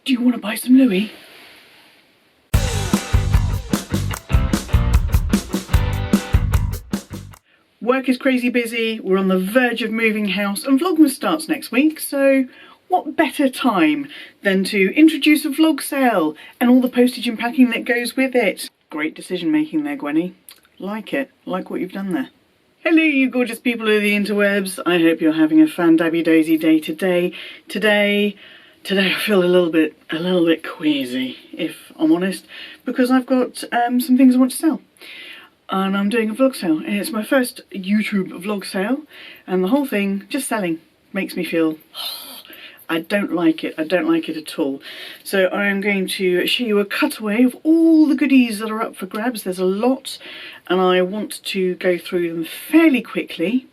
Do you want to buy some Louis? Work is crazy busy, we're on the verge of moving house and Vlogmas starts next week, so what better time than to introduce a vlog sale and all the postage and packing that goes with it. Great decision making there, Gwenny. Like it, like what you've done there. Hello you gorgeous people of the interwebs, I hope you're having a fan-dabby-daisy day today. Today I feel a little bit queasy, if I'm honest, because I've got some things I want to sell. And I'm doing a vlog sale, and it's my first YouTube vlog sale, and the whole thing, just selling, makes me feel, I don't like it at all. So I am going to show you a cutaway of all the goodies that are up for grabs. There's a lot, and I want to go through them fairly quickly.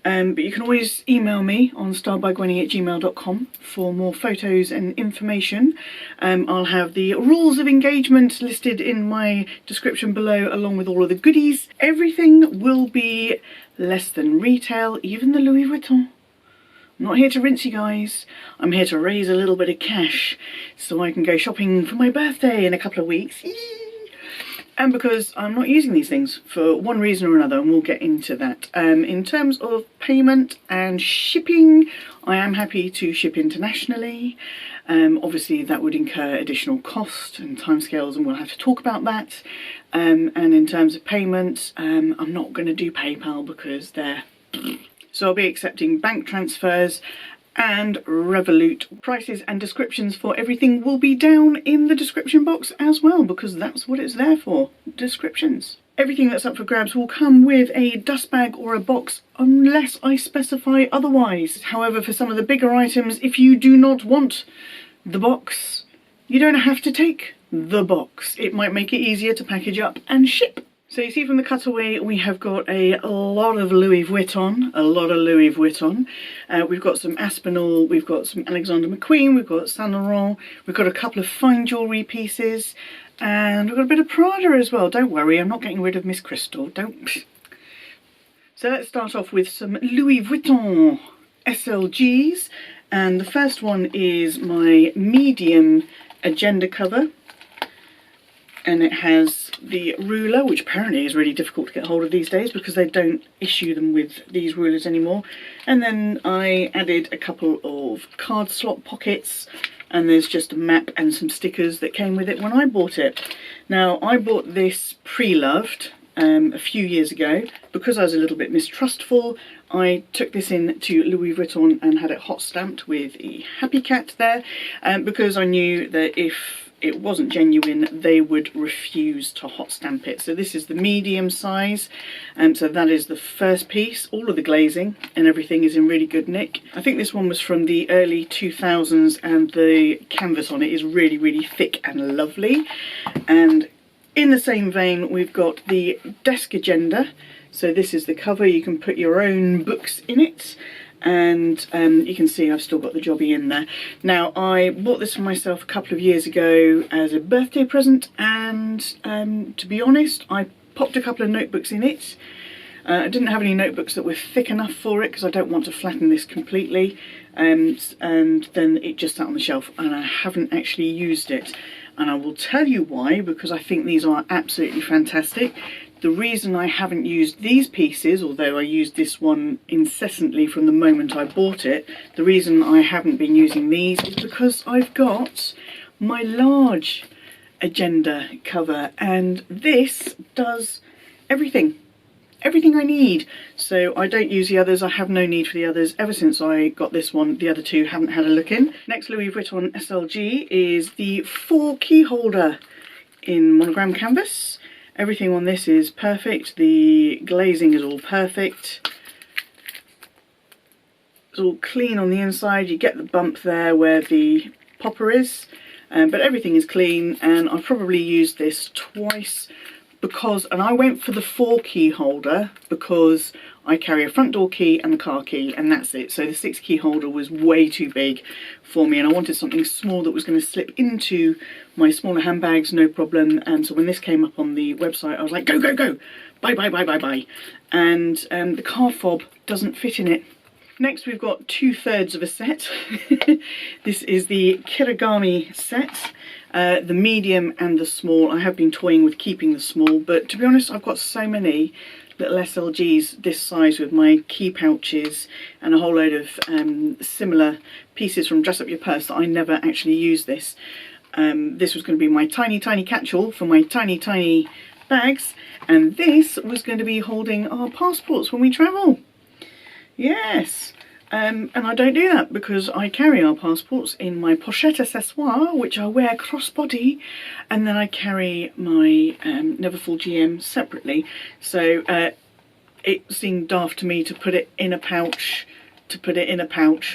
But you can always email me on StyledByGwenny@gmail.com for more photos and information. I'll have the rules of engagement listed in my description below, along with all of the goodies. Everything will be less than retail, even the Louis Vuitton. I'm not here to rinse you guys, I'm here to raise a little bit of cash so I can go shopping for my birthday in a couple of weeks. And because I'm not using these things for one reason or another, and we'll get into that. In terms of payment and shipping, I am happy to ship internationally. Obviously that would incur additional cost and timescales, and we'll have to talk about that. And in terms of payment, I'm not going to do PayPal because they're... So I'll be accepting bank transfers and Revolut. Prices and descriptions for everything will be down in the description box as well, because that's what it's there for, descriptions. Everything that's up for grabs will come with a dust bag or a box unless I specify otherwise. However, for some of the bigger items, if you do not want the box, you don't have to take the box. It might make it easier to package up and ship. So you see from the cutaway, we have got a lot of Louis Vuitton, we've got some Aspinal, we've got some Alexander McQueen, we've got Saint Laurent, we've got a couple of fine jewellery pieces, and we've got a bit of Prada as well. Don't worry, I'm not getting rid of Miss Crystal, don't. So let's start off with some Louis Vuitton SLGs, and the first one is my medium agenda cover. And it has the ruler, which apparently is really difficult to get hold of these days because they don't issue them with these rulers anymore. And then I added a couple of card slot pockets, and there's just a map and some stickers that came with it when I bought it. Now, I bought this pre-loved a few years ago. Because I was a little bit mistrustful, I took this in to Louis Vuitton and had it hot stamped with a happy cat there, because I knew that if it wasn't genuine, they would refuse to hot stamp it. So this is the medium size, and so that is the first piece. All of the glazing and everything is in really good nick. I think this one was from the early 2000s, and the canvas on it is really, really thick and lovely. And in the same vein, we've got the desk agenda. So this is the cover, you can put your own books in it. And you can see I've still got the jobby in there. Now, I bought this for myself a couple of years ago as a birthday present, and to be honest, I popped a couple of notebooks in it. I didn't have any notebooks that were thick enough for it because I don't want to flatten this completely, and then it just sat on the shelf and I haven't actually used it. And I will tell you why, because I think these are absolutely fantastic. The reason I haven't used these pieces, although I used this one incessantly from the moment I bought it, the reason I haven't been using these is because I've got my large agenda cover, and this does everything I need. So I don't use the others, I have no need for the others. Ever since I got this one, the other two haven't had a look in. Next Louis Vuitton SLG is the 4 key holder in monogram canvas. Everything on this is perfect, the glazing is all perfect, it's all clean on the inside. You get the bump there where the popper is, but everything is clean, and I've probably used this twice because, and I went for the 4 key holder because I carry a front door key and the car key, and that's it. So the 6 key holder was way too big for me, and I wanted something small that was going to slip into my smaller handbags, no problem. And so when this came up on the website, I was like, go, go, go, buy. And the car fob doesn't fit in it. Next we've got 2/3 of a set. This is the Kirigami set, the medium and the small. I have been toying with keeping the small, but to be honest I've got so many little SLGs this size with my key pouches and a whole load of similar pieces from Dress Up Your Purse that I never actually use this. This was going to be my tiny catch-all for my tiny bags, and this was going to be holding our passports when we travel. Yes, and I don't do that because I carry our passports in my pochette accessoire, which I wear crossbody, and then I carry my Neverfull GM separately. So it seemed daft to me to put it in a pouch.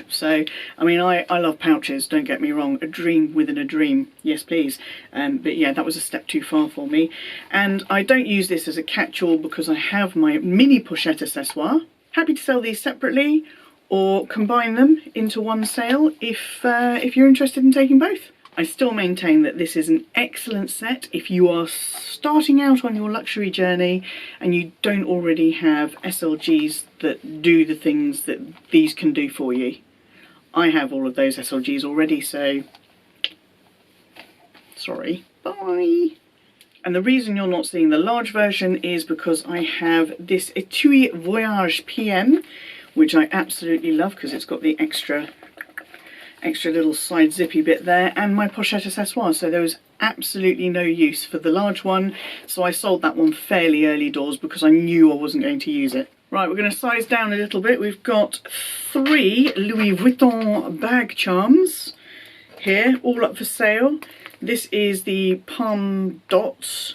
So I mean, I love pouches, don't get me wrong, a dream within a dream, yes please, but yeah, that was a step too far for me. And I don't use this as a catch-all because I have my mini pochette accessoire. Happy to sell these separately or combine them into one sale if you're interested in taking both. I still maintain that this is an excellent set if you are starting out on your luxury journey and you don't already have SLGs that do the things that these can do for you. I have all of those SLGs already, so sorry, bye. And the reason you're not seeing the large version is because I have this Etui Voyage PM, which I absolutely love because it's got the extra little side zippy bit there, and my pochette accessoire, so there was absolutely no use for the large one, so I sold that one fairly early doors because I knew I wasn't going to use it. Right, we're going to size down a little bit. We've got 3 Louis Vuitton bag charms here, all up for sale. This is the Palm Dots,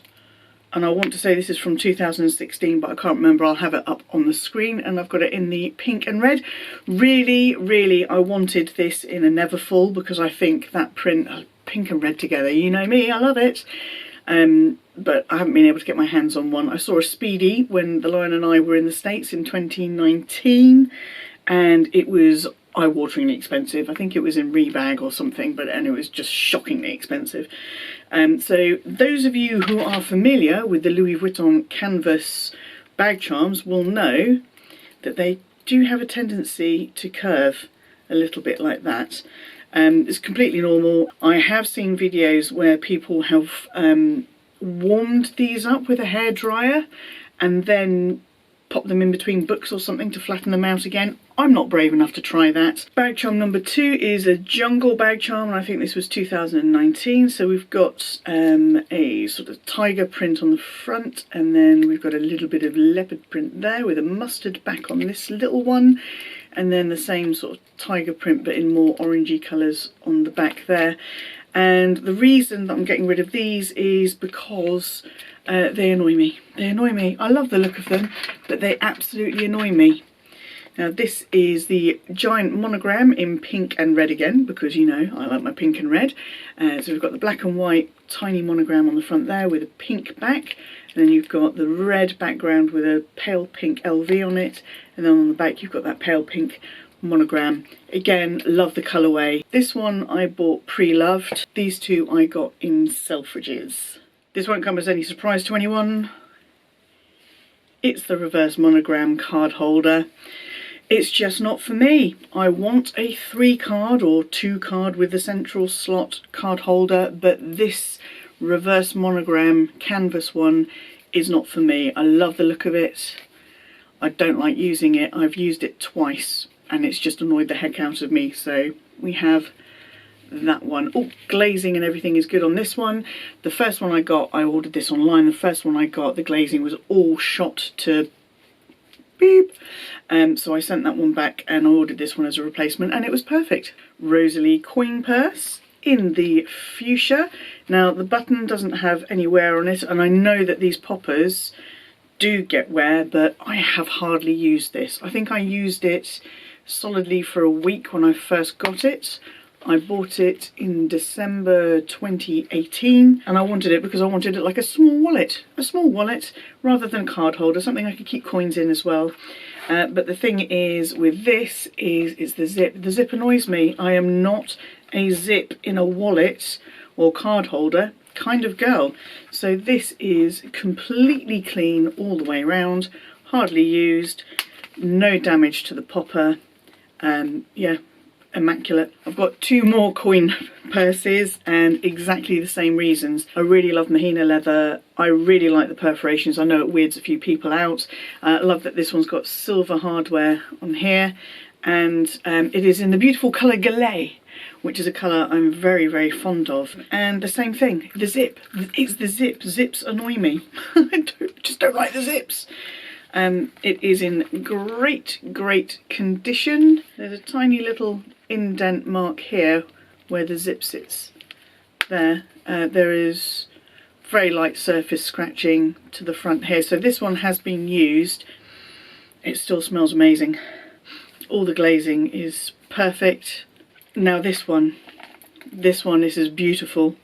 and I want to say this is from 2016, but I can't remember. I'll have it up on the screen, and I've got it in the pink and red. Really, I wanted this in a Neverfull because I think that print, pink and red together, you know me, I love it. But I haven't been able to get my hands on one. I saw a Speedy when the Lion and I were in the States in 2019, and it was eye-wateringly expensive. I think it was in Rebag or something, and it was just shockingly expensive. So those of you who are familiar with the Louis Vuitton canvas bag charms will know that they do have a tendency to curve a little bit like that. It's completely normal. I have seen videos where people have warmed these up with a hairdryer and then pop them in between books or something to flatten them out again. I'm not brave enough to try that. Bag charm number 2 is a jungle bag charm, and I think this was 2019. So we've got a sort of tiger print on the front, and then we've got a little bit of leopard print there with a mustard back on this little one, and then the same sort of tiger print but in more orangey colours on the back there. And the reason that I'm getting rid of these is because they annoy me. They annoy me. I love the look of them, but they absolutely annoy me. Now this is the giant monogram in pink and red again, because you know I like my pink and red. So we've got the black and white tiny monogram on the front there with a pink back, and then you've got the red background with a pale pink LV on it, and then on the back you've got that pale pink monogram. Again, love the colourway. This one I bought pre-loved. These two I got in Selfridges. This won't come as any surprise to anyone. It's the Reverse Monogram Card Holder. It's just not for me. I want a 3-card or 2-card with the central slot card holder, but this Reverse Monogram canvas one is not for me. I love the look of it. I don't like using it. I've used it twice and it's just annoyed the heck out of me. So we have that one. Oh, glazing and everything is good on this one. The first one I got, I ordered this online. The first one I got, the glazing was all shot to beep. So I sent that one back and I ordered this one as a replacement, and it was perfect. Rosalie coin purse in the fuchsia. Now the button doesn't have any wear on it, and I know that these poppers do get wear, but I have hardly used this. I think I used it solidly for a week when I first got it. I bought it in December 2018, and I wanted it because I wanted it like a small wallet rather than a card holder, something I could keep coins in as well. But the thing is with this is it's the zip. The zip annoys me. I am not a zip in a wallet or card holder kind of girl. So this is completely clean all the way around, hardly used, no damage to the popper. Yeah, immaculate. I've got 2 more coin purses and exactly the same reasons. I really love Mahina leather. I really like the perforations. I know it weirds a few people out. I love that this one's got silver hardware on here, and it is in the beautiful colour Gallet, which is a colour I'm very, very fond of. And the same thing, the zip. It's the zip. Zips annoy me. I just don't like the zips. It is in great, great condition. There's a tiny little indent mark here where the zip sits there. There is very light surface scratching to the front here. So this one has been used. It still smells amazing. All the glazing is perfect. Now this one, this is beautiful.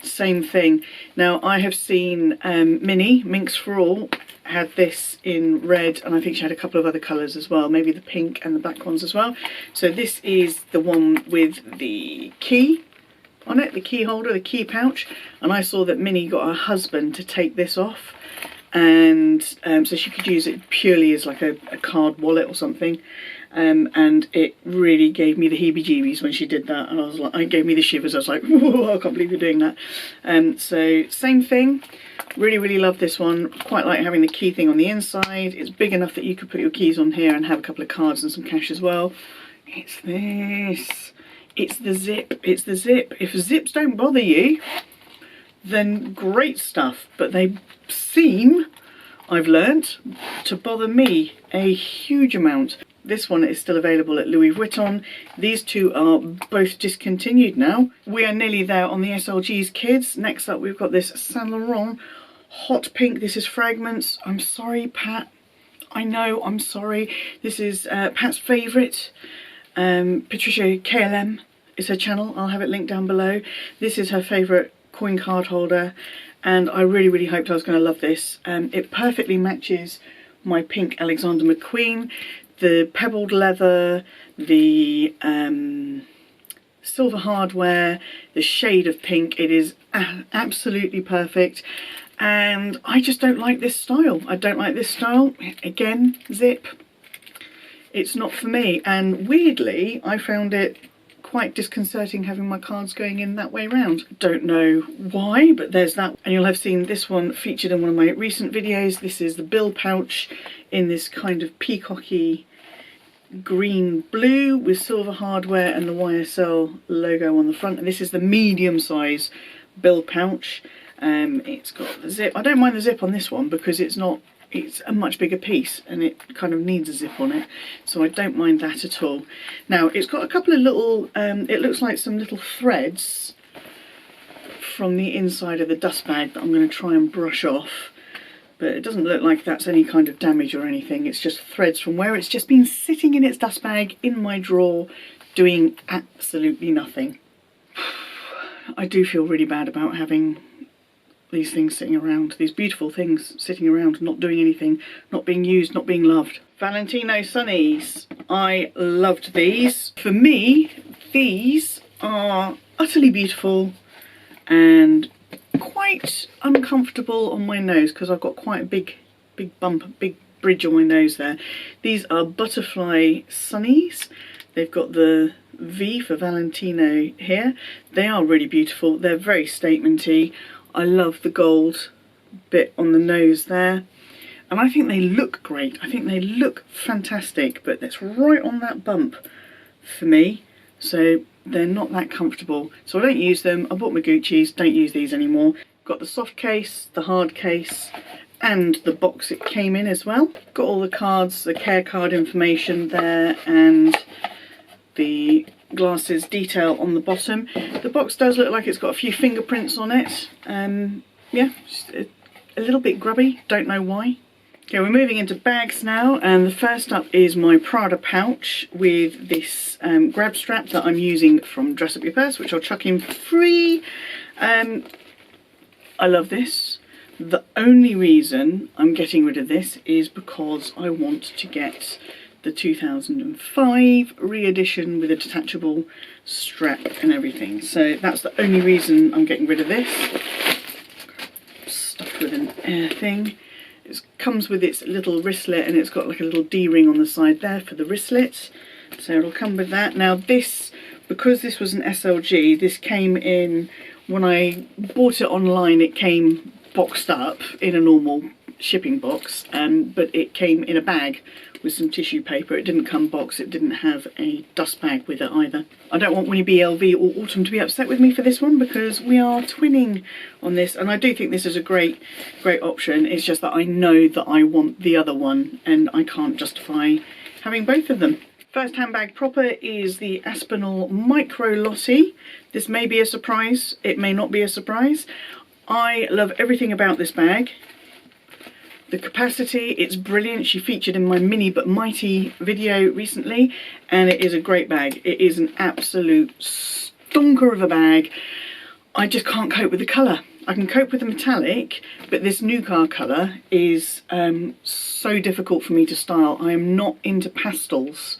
Same thing. Now I have seen Minnie, Minx for All, had this in red, and I think she had a couple of other colours as well, maybe the pink and the black ones as well. So this is the one with the key on it, the key holder, the key pouch, and I saw that Minnie got her husband to take this off, and so she could use it purely as like a card wallet or something. And it really gave me the heebie-jeebies when she did that, and I was like, it gave me the shivers. I was like, whoa, I can't believe you're doing that. So same thing, really, really love this one. Quite like having the key thing on the inside. It's big enough that you could put your keys on here and have a couple of cards and some cash as well. It's this, it's the zip, it's the zip. If zips don't bother you, then great stuff, but they seem, I've learnt, to bother me a huge amount. This one is still available at Louis Vuitton. These 2 are both discontinued now. We are nearly there on the SLG's kids. Next up we've got this Saint Laurent hot pink. This is Fragments. I'm sorry, Pat. I know, I'm sorry. This is Pat's favourite. Patricia KLM is her channel. I'll have it linked down below. This is her favourite coin card holder, and I really, really hoped I was going to love this. It perfectly matches my pink Alexander McQueen. The pebbled leather, the silver hardware, the shade of pink, it is absolutely perfect. And I just don't like this style. I don't like this style. Again, zip. It's not for me. And weirdly, I found it quite disconcerting having my cards going in that way round. Don't know why, but there's that. And you'll have seen this one featured in one of my recent videos. This is the bill pouch in this kind of peacocky green blue with silver hardware and the YSL logo on the front. And this is the medium size bill pouch. It's got the zip. I don't mind the zip on this one because it's a much bigger piece and it kind of needs a zip on it, so I don't mind that at all. Now it's got a couple of little, it looks like some little threads from the inside of the dust bag that I'm going to try and brush off, but it doesn't look like that's any kind of damage or anything. It's just threads from where it's just been sitting in its dust bag in my drawer doing absolutely nothing. I do feel really bad about having these things sitting around, these beautiful things sitting around, not doing anything, not being used, not being loved. Valentino Sunnies. I loved these. For me, these are utterly beautiful and quite uncomfortable on my nose because I've got quite a big bump, big bridge on my nose there. These are butterfly sunnies. They've got the V for Valentino here. They are really beautiful. They're very statementy. I love the gold bit on the nose there, and I think they look great. I think they look fantastic, but that's right on that bump for me, so they're not that comfortable. So I don't use them. I bought my Gucci's, don't use these anymore. Got the soft case, the hard case, and the box it came in as well. Got all the cards, the care card information there, and the glasses detail on the bottom. The box does look like it's got a few fingerprints on it. Yeah, just a little bit grubby, don't know why. Okay, we're moving into bags now, and the first up is my Prada pouch with this grab strap that I'm using from Dress Up Your Purse, which I'll chuck in for free. I love this. The only reason I'm getting rid of this is because I want to get the 2005 re-edition with a detachable strap and everything. So that's the only reason I'm getting rid of this. Stuffed with an air thing. It comes with its little wristlet, and it's got like a little D-ring on the side there for the wristlet. So it'll come with that. Now this, because this was an SLG, this came in, when I bought it online, it came boxed up in a normal shipping box, but it came in a bag with some tissue paper. It didn't come boxed, it didn't have a dust bag with it either. I don't want Winnie BLV or Autumn to be upset with me for this one, because we are twinning on this, and I do think this is a great option. It's just that I know that I want the other one and I can't justify having both of them. First handbag proper is the Aspinal Micro Lottie. This may be a surprise, it may not be a surprise. I love everything about this bag. The capacity, it's brilliant. She featured in my Mini But Mighty video recently, and it is a great bag. It is an absolute stonker of a bag. I just can't cope with the colour. I can cope with the metallic, but this new car colour is so difficult for me to style. I am not into pastels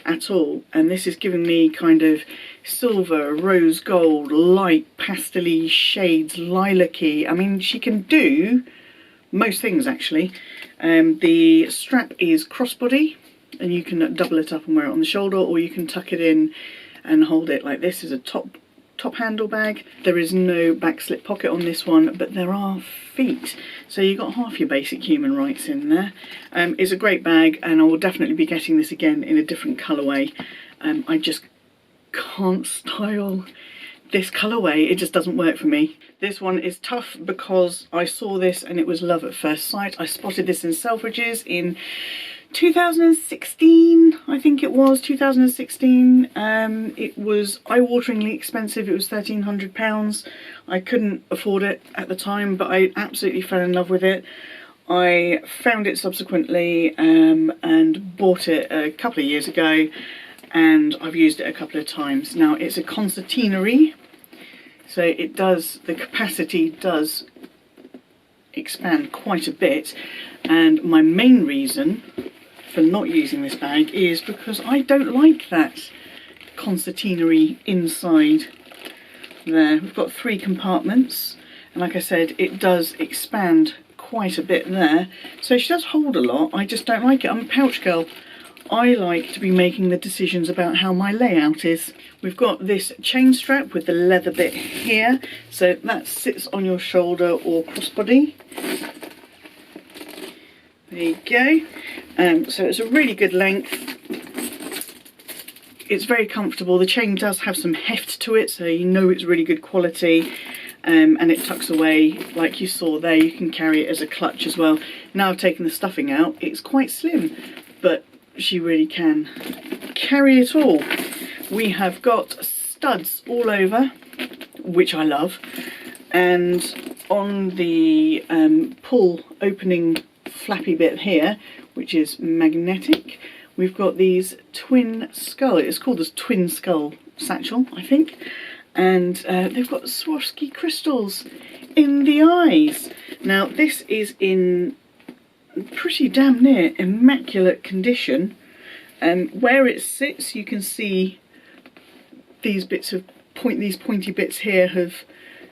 at all, and this is giving me kind of silver, rose gold, light pastel-y shades, lilac-y. I mean, she can do most things actually. The strap is crossbody, and you can double it up and wear it on the shoulder, or you can tuck it in and hold it like this as a top handle bag. There is no back slip pocket on this one, but there are feet, so you've got half your basic human rights in there. It's a great bag, and I will definitely be getting this again in a different colourway. I just can't style this colourway, it just doesn't work for me. This one is tough because I saw this and it was love at first sight. I spotted this in Selfridges in 2016, I think it was, 2016. It was eye-wateringly expensive. It was £1,300. I couldn't afford it at the time, but I absolutely fell in love with it. I found it subsequently and bought it a couple of years ago, and I've used it a couple of times. Now it's a concertinery, so it does, the capacity does expand quite a bit, and my main reason for not using this bag is because I don't like that concertinery inside there. We've got 3 compartments, and like I said, it does expand quite a bit there, so she does hold a lot. I just don't like it. I'm a pouch girl. I like to be making the decisions about how my layout is. We've got this chain strap with the leather bit here, so that sits on your shoulder or crossbody. There you go. So it's a really good length. It's very comfortable. The chain does have some heft to it, so you know it's really good quality. And it tucks away like you saw there. You can carry it as a clutch as well. Now I've taken the stuffing out, it's quite slim, but she really can carry it all. We have got studs all over, which I love, and on the pull opening flappy bit here, which is magnetic, we've got these twin skull, it's called the twin skull satchel, I think, and they've got Swarovski crystals in the eyes. Now this is in pretty damn near immaculate condition, and where it sits you can see these bits of these pointy bits here have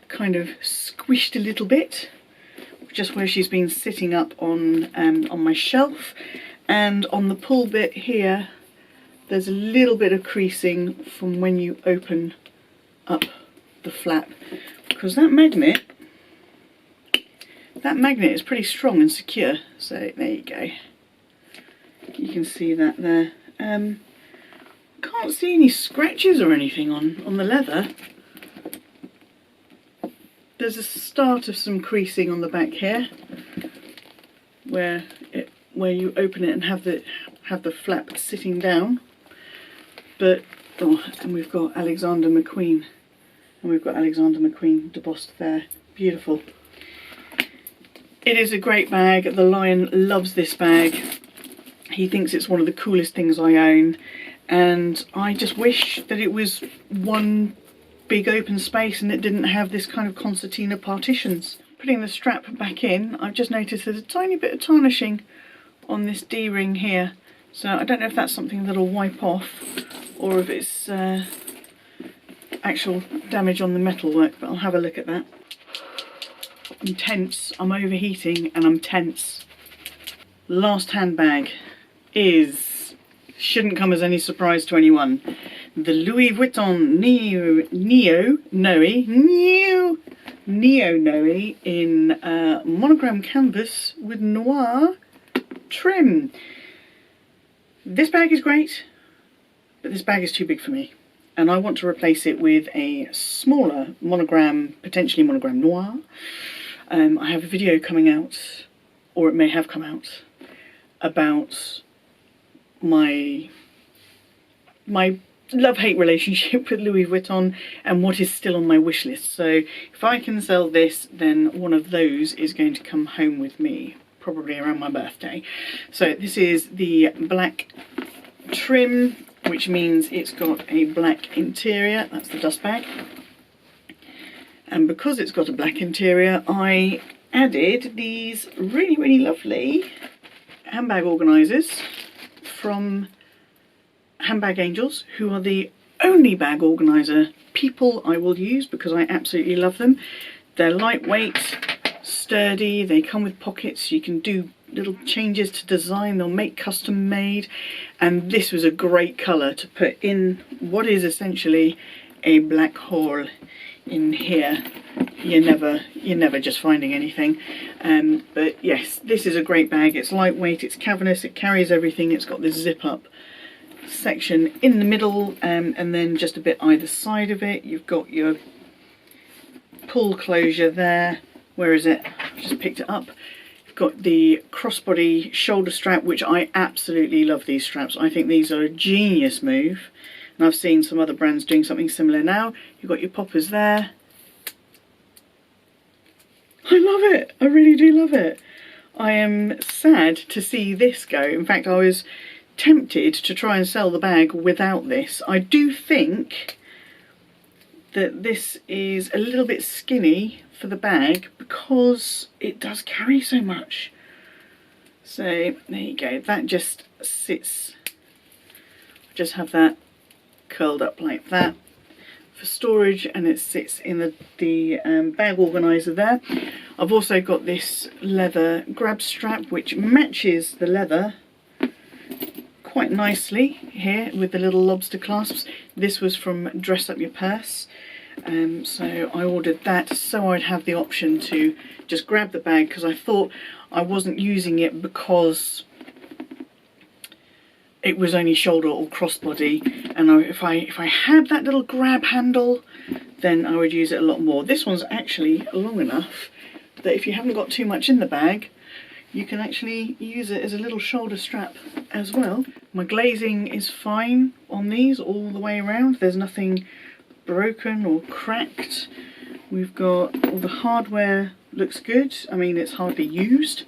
kind of squished a little bit, just where she's been sitting up on my shelf, and on the pull bit here there's a little bit of creasing from when you open up the flap, because that magnet is pretty strong and secure. So there you go, you can see that there. Can't see any scratches or anything on the leather. There's a start of some creasing on the back here where you open it and have the flap sitting down, but and we've got Alexander McQueen, embossed there. Beautiful. It is a great bag. The Lion loves this bag. He thinks it's one of the coolest things I own, and I just wish that it was one big open space and it didn't have this kind of concertina partitions. Putting the strap back in, I've just noticed there's a tiny bit of tarnishing on this D-ring here, so I don't know if that's something that'll wipe off or if it's actual damage on the metalwork, but I'll have a look at that. I'm tense, I'm overheating, and I'm tense. Last handbag is shouldn't come as any surprise to anyone. The Louis Vuitton NéoNoé in monogram canvas with noir trim. This bag is great, but this bag is too big for me, and I want to replace it with a smaller monogram, potentially monogram noir. I have a video coming out, or it may have come out, about my love-hate relationship with Louis Vuitton and what is still on my wish list. So if I can sell this, then one of those is going to come home with me, probably around my birthday. So this is the black trim, which means it's got a black interior. That's the dust bag. And because it's got a black interior, I added these really, really lovely handbag organisers from Handbag Angels, who are the only bag organiser people I will use because I absolutely love them. They're lightweight, sturdy, they come with pockets, you can do little changes to design, they'll make custom made, and this was a great colour to put in what is essentially a black hole in here. You're never just finding anything. But yes, this is a great bag. It's lightweight, it's cavernous, it carries everything, it's got this zip up section in the middle, and then just a bit either side of it. You've got your pull closure there. Where is it? I've just picked it up. You've got the crossbody shoulder strap, which I absolutely love these straps. I think these are a genius move, and I've seen some other brands doing something similar now. You've got your poppers there. I love it. I really do love it. I am sad to see this go. In fact, I was tempted to try and sell the bag without this. I do think that this is a little bit skinny for the bag because it does carry so much. So there you go, that just sits, just have that curled up like that for storage, and it sits in the bag organiser there. I've also got this leather grab strap which matches the leather quite nicely here with the little lobster clasps. This was from Dress Up Your Purse, so I ordered that so I'd have the option to just grab the bag, because I thought I wasn't using it because it was only shoulder or crossbody, and if I had that little grab handle, then I would use it a lot more. This one's actually long enough that if you haven't got too much in the bag, you can actually use it as a little shoulder strap as well. My glazing is fine on these all the way around. There's nothing broken or cracked. We've got all the hardware, looks good. I mean, it's hardly used,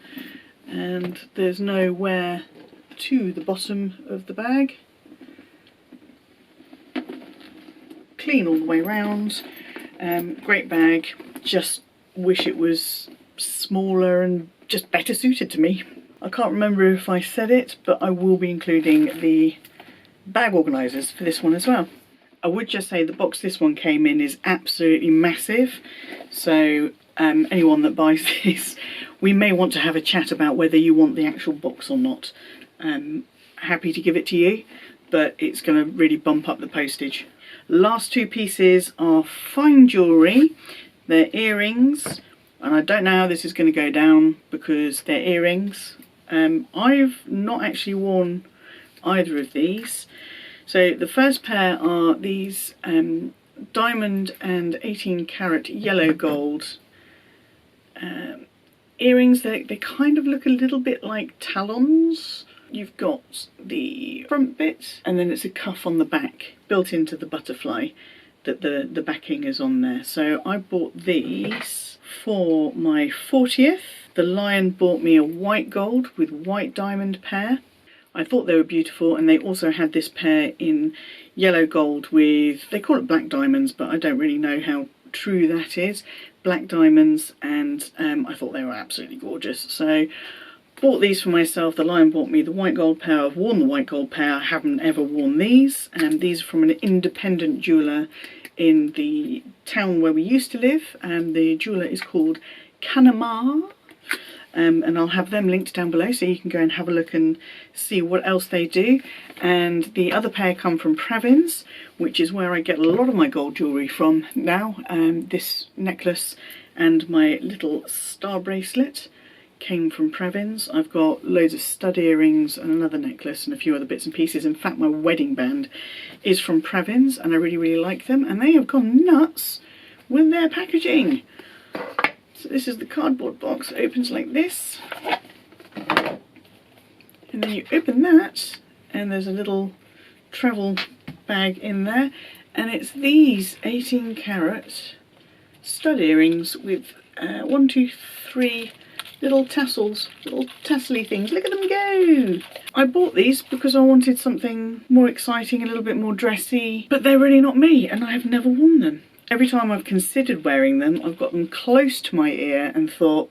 and there's no wear to the bottom of the bag. Clean all the way around. Great bag. Just wish it was smaller and just better suited to me. I can't remember if I said it, but I will be including the bag organisers for this one as well. I would just say the box this one came in is absolutely massive, so anyone that buys this, we may want to have a chat about whether you want the actual box or not. Happy to give it to you, but it's going to really bump up the postage. Last two pieces are fine jewellery. They're earrings, and I don't know how this is going to go down because they're earrings. I've not actually worn either of these. So the first pair are these diamond and 18 karat yellow gold earrings. They kind of look a little bit like talons. You've got the front bit, and then it's a cuff on the back built into the butterfly that the backing is on there. So I bought these for my 40th. The Lion bought me a white gold with white diamond pair. I thought they were beautiful, and they also had this pair in yellow gold with, they call it black diamonds, but I don't really know how true that is. Black diamonds, and I thought they were absolutely gorgeous. So bought these for myself. The Lion bought me the white gold pair. I've worn the white gold pair. I haven't ever worn these, and these are from an independent jeweller in the town where we used to live, and the jeweller is called Kaanaanmaa. and I'll have them linked down below so you can go and have a look and see what else they do. And the other pair come from Pravins, which is where I get a lot of my gold jewellery from now. This necklace and my little star bracelet came from Pravins. I've got loads of stud earrings and another necklace and a few other bits and pieces. In fact, my wedding band is from Pravins and I really, really like them, and they have gone nuts with their packaging. So this is the cardboard box. It opens like this, and then you open that and there's a little travel bag in there, and it's these 18 carat stud earrings with 1, 2, 3 little tassels, little tassely things. Look at them go! I bought these because I wanted something more exciting, a little bit more dressy, but they're really not me and I have never worn them. Every time I've considered wearing them, I've got them close to my ear and thought,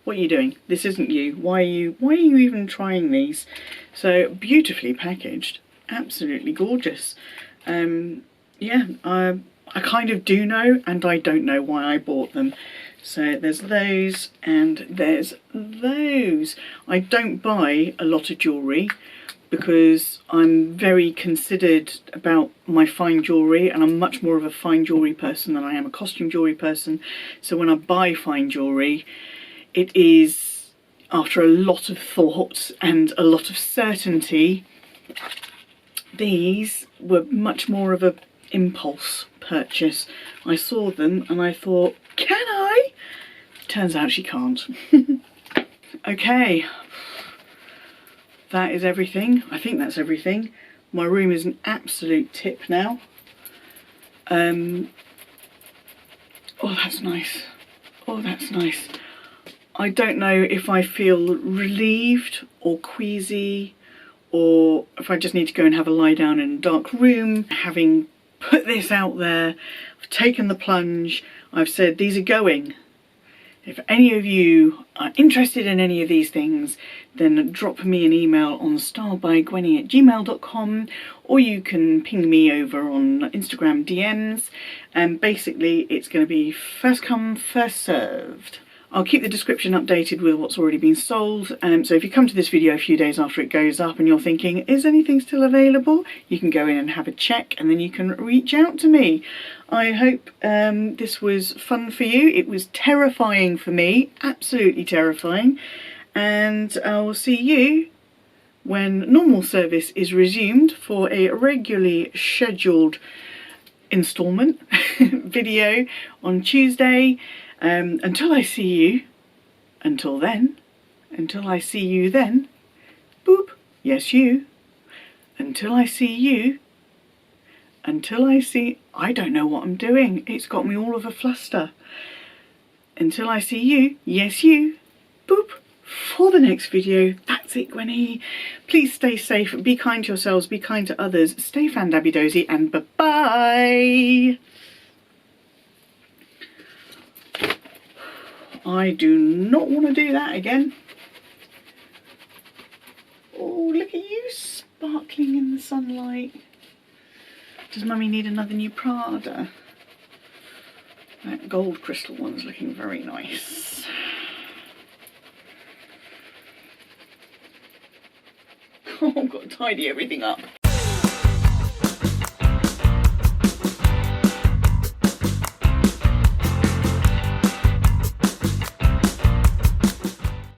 what are you doing? This isn't you. Why are you even trying these? So beautifully packaged, absolutely gorgeous. Yeah, I kind of do know and I don't know why I bought them. So there's those and there's those. I don't buy a lot of jewellery because I'm very considered about my fine jewellery, and I'm much more of a fine jewellery person than I am a costume jewellery person. So when I buy fine jewellery, it is after a lot of thought and a lot of certainty. These were much more of a impulse purchase. I saw them and I thought, can I? Turns out she can't. Okay, that is everything. I think that's everything. My room is an absolute tip now. Oh, that's nice. Oh, that's nice. I don't know if I feel relieved or queasy, or if I just need to go and have a lie down in a dark room. Having put this out there, I've taken the plunge, I've said these are going. If any of you are interested in any of these things, then drop me an email on StyledByGwenny@gmail.com, or you can ping me over on Instagram DMs, and basically it's going to be first come, first served. I'll keep the description updated with what's already been sold, so if you come to this video a few days after it goes up and you're thinking, is anything still available? You can go in and have a check and then you can reach out to me. I hope this was fun for you. It was terrifying for me, absolutely terrifying, and I will see you when normal service is resumed for a regularly scheduled instalment video on Tuesday. Until I see you, until then, until I see you then, boop, yes you, until I see you, until I see, I don't know what I'm doing, it's got me all of a fluster. Until I see you, yes you, boop, for the next video, that's it Gwenny. Please stay safe, be kind to yourselves, be kind to others, stay fan-dabby-dozy, and bye-bye. I do not want to do that again. Oh, look at you sparkling in the sunlight. Does Mummy need another new Prada? That gold crystal one's looking very nice. Oh, I've got to tidy everything up.